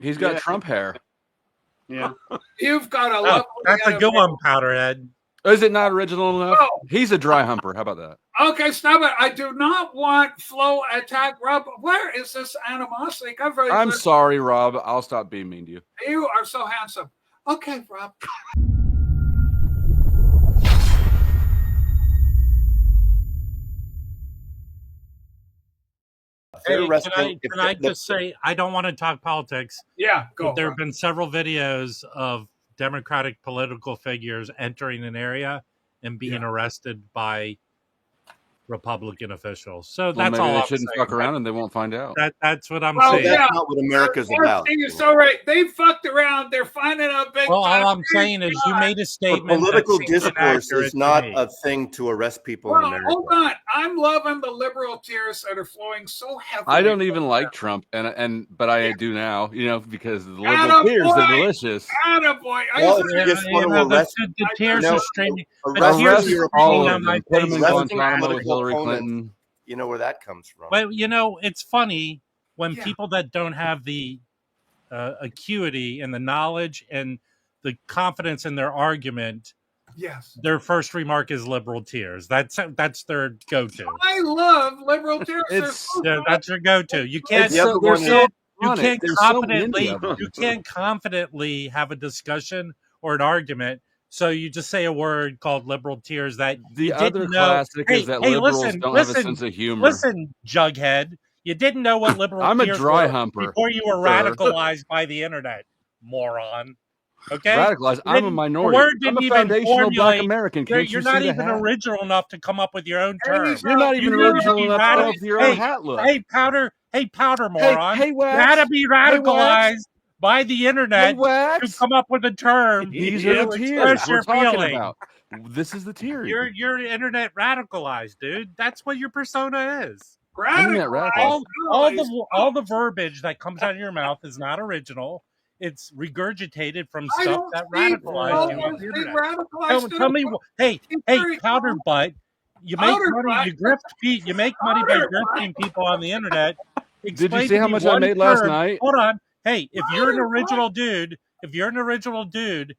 He's got Trump hair. Yeah. You've got a lovely That's a good one, Powderhead. Is it not original enough? No. He's a dry humper. How about that? Okay, stop it. I do not want Flo attack Rob. Where is this animosity? I'm sorry, Rob. I'll stop being mean to you. You are so handsome. Okay, Rob. Hey, can I just say, I don't want to talk politics. Yeah, go. There have been several videos of Democratic political figures entering an area and being arrested by Republican officials. So that's all. They shouldn't fuck around and they won't find out. That's what I'm saying. That's not what America's about. You're so right. They fucked around. They're finding out big. Well, all I'm saying is you made a statement. Political discourse is not a thing to arrest people in America. Hold on. I'm loving the liberal tears that are flowing so heavily. I don't even like Trump, but I do now, because the liberal tears are delicious. Attaboy. Well, if you just want to arrest, the tears are streaming. Arrest all of them. Put them in Guantanamo with Hillary Clinton. You know where that comes from. Well, it's funny when people that don't have the acuity and the knowledge and the confidence in their argument, their first remark is liberal tears. That's their go-to. I love liberal tears. That's your go-to. You can't. You can't confidently have a discussion or an argument. So you just say a word called liberal tears that the other classic is that liberals don't have a sense of humor. Listen, Jughead, you didn't know what liberal I'm tears a dry were humper before you were radicalized by the internet, moron. Okay, radicalized. I'm a minority. I'm a foundational Black American. You're not even original enough to come up with your own term. You're not even original enough to come up with your own hat look. Hey, powder, moron. You gotta be radicalized by the internet to come up with a term. These are the tears we're talking about. This is the tear. You're internet radicalized, dude. That's what your persona is. Radicalized. All the verbiage that comes out of your mouth is not original. It's regurgitated from stuff that radicalized you on the internet. Tell me, hey, powder butt. You make money. You make money by grifting people on the internet. Did you see how much I made last night? Hold on. Hey, if you're an original dude,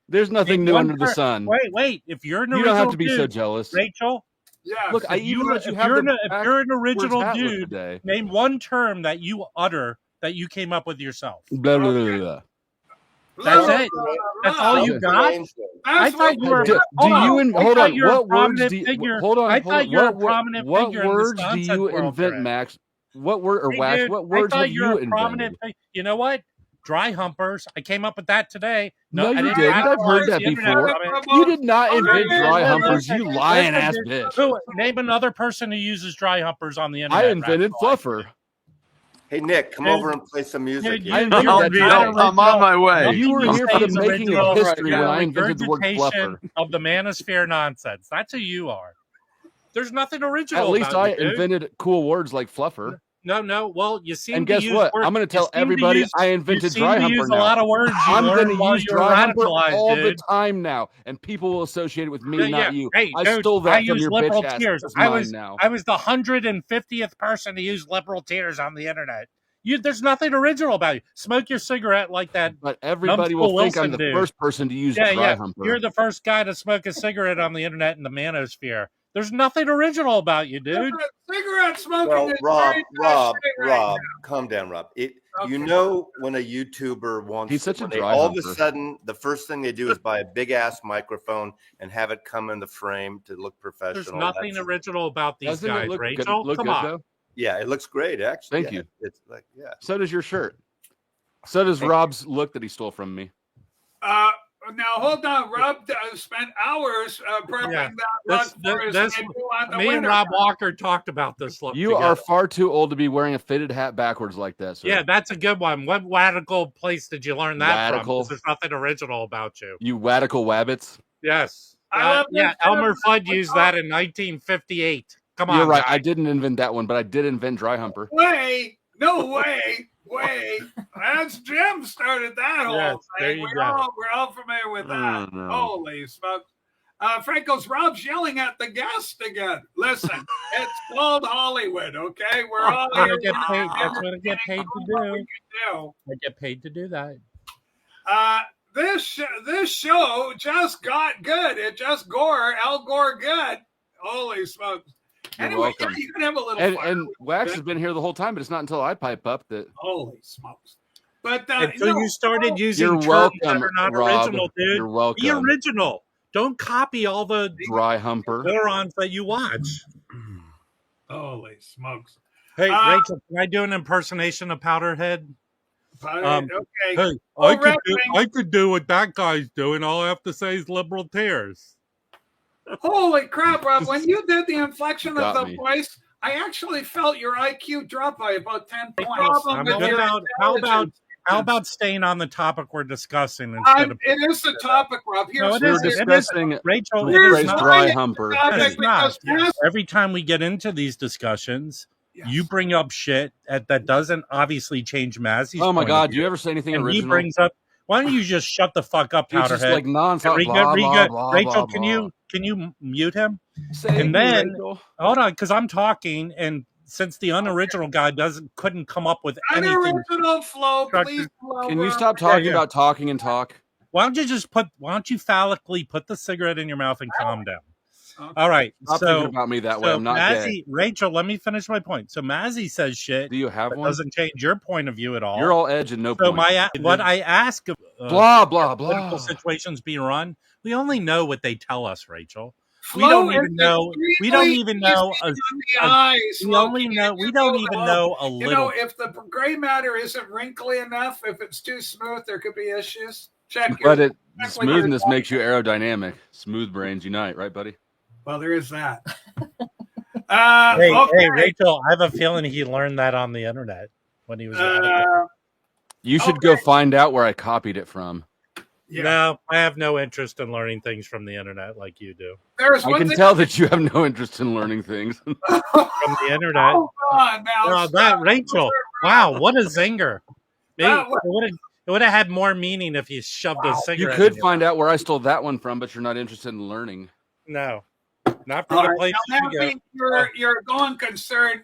there's nothing new under the sun. Wait. If you're an original dude, you don't have to be so jealous, Rachel. Yeah. Look, if you're an original dude, name one term that you utter that you came up with yourself. Blah blah blah blah. That's it. That's all you got. I thought you were. Hold on. What words do you? Hold on. I thought you were a prominent figure. What words do you invent, Max? What word or Wax? What words have you invented? You know what? Dry humpers. I came up with that today. No, you didn't. I've heard that before. You did not invent dry humpers, you lying ass bitch. Name another person who uses dry humpers on the internet. I invented fluffer. Hey, Nick, come over and play some music. I'm on my way. You were here for the making of history when I invented the word fluffer. Of the manosphere nonsense. That's who you are. There's nothing original. At least I invented cool words like fluffer. No. Well, you seem and guess what? I'm going to tell everybody I invented dry humper now. A lot of words I'm going to use dry humper all the time now, and people will associate it with me, not you. Hey, I stole that from your bitch ass. It's mine now. I was the 150th person to use liberal tears on the internet. There's nothing original about you. Smoke your cigarette like that. But everybody will think I'm the first person to use dry humper. You're the first guy to smoke a cigarette on the internet in the manosphere. There's nothing original about you, dude. Cigarette smoking. Rob, calm down, Rob. You know when a YouTuber wants, he's such a dry all of a sudden the first thing they do is buy a big ass microphone and have it come in the frame to look professional. There's nothing original about these guys, Rachel. Come on. Though? Yeah, it looks great, actually. Thank you. It's like, So does your shirt. So does Rob's look that he stole from me. Now hold on, Rob spent hours prepping that look for his debut on the Me and Rob Walker talked about this look. You are far too old to be wearing a fitted hat backwards like that. Sir. Yeah, that's a good one. What radical place did you learn that from? There's nothing original about you. You radical wabbits. Yes. Elmer Fudd used that in 1958. Come on. You're right. I didn't invent that one, but I did invent dry humper. No way. That's Jim started that whole thing. We're all familiar with that. Holy smokes. Franco's Rob's yelling at the guest again. Listen, it's called Hollywood, okay? We're all here. Get paid. That's what I get paid to do. I get paid to do that. This show just got good. It just Al Gore good. Holy smokes. Anyway, yeah, you can have a little fun. And Wax has been here the whole time, but it's not until I pipe up that. Holy smokes. But until you started using terms that are not original, dude. You're welcome. Be original. Don't copy all the dry humper morons that you watch. Holy smokes. Hey, Rachel, can I do an impersonation of Powderhead? Okay. Hey, I could do what that guy's doing. All I have to say is liberal tears. Holy crap, Rob. When you did the inflection of the voice, I actually felt your IQ drop by about 10 points. How about staying on the topic we're discussing instead of... It is the topic, Rob. We're discussing Rachel, dry humper. Every time we get into these discussions, you bring up shit that doesn't obviously change Mazzy's. Oh my God! Do you ever say anything original? He brings up. Why don't you just shut the fuck up, Powderhead? Just like nonstop. Rachel, can you mute him? Hold on, because I'm talking, and since the unoriginal guy couldn't come up with anything. Unoriginal flow, please. Can you stop talking about talking and talk? Why don't you phallically put the cigarette in your mouth and calm down? Okay. All right. Stop thinking about me that way. I'm not gay. Rachel, let me finish my point. So Mazzy says shit. Do you have one? Doesn't change your point of view at all. You're all edge and no point. So what I ask blah blah blah political situations being run, we only know what they tell us, Rachel. We don't even know. We don't even know. We don't even know a little. You know, if the gray matter isn't wrinkly enough, if it's too smooth, there could be issues. But smoothness makes you aerodynamic. Smooth brains unite, right, buddy? Well, there is that. Hey, Rachel, I have a feeling he learned that on the internet when he was. You should go find out where I copied it from. Yeah. No, I have no interest in learning things from the internet like you do. I can tell that you have no interest in learning things from the internet. Rachel, wow, what a zinger! It would have had more meaning if you shoved a cigarette. You could find out where I stole that one from, but you're not interested in learning. No, not for the place you go. You're going concern.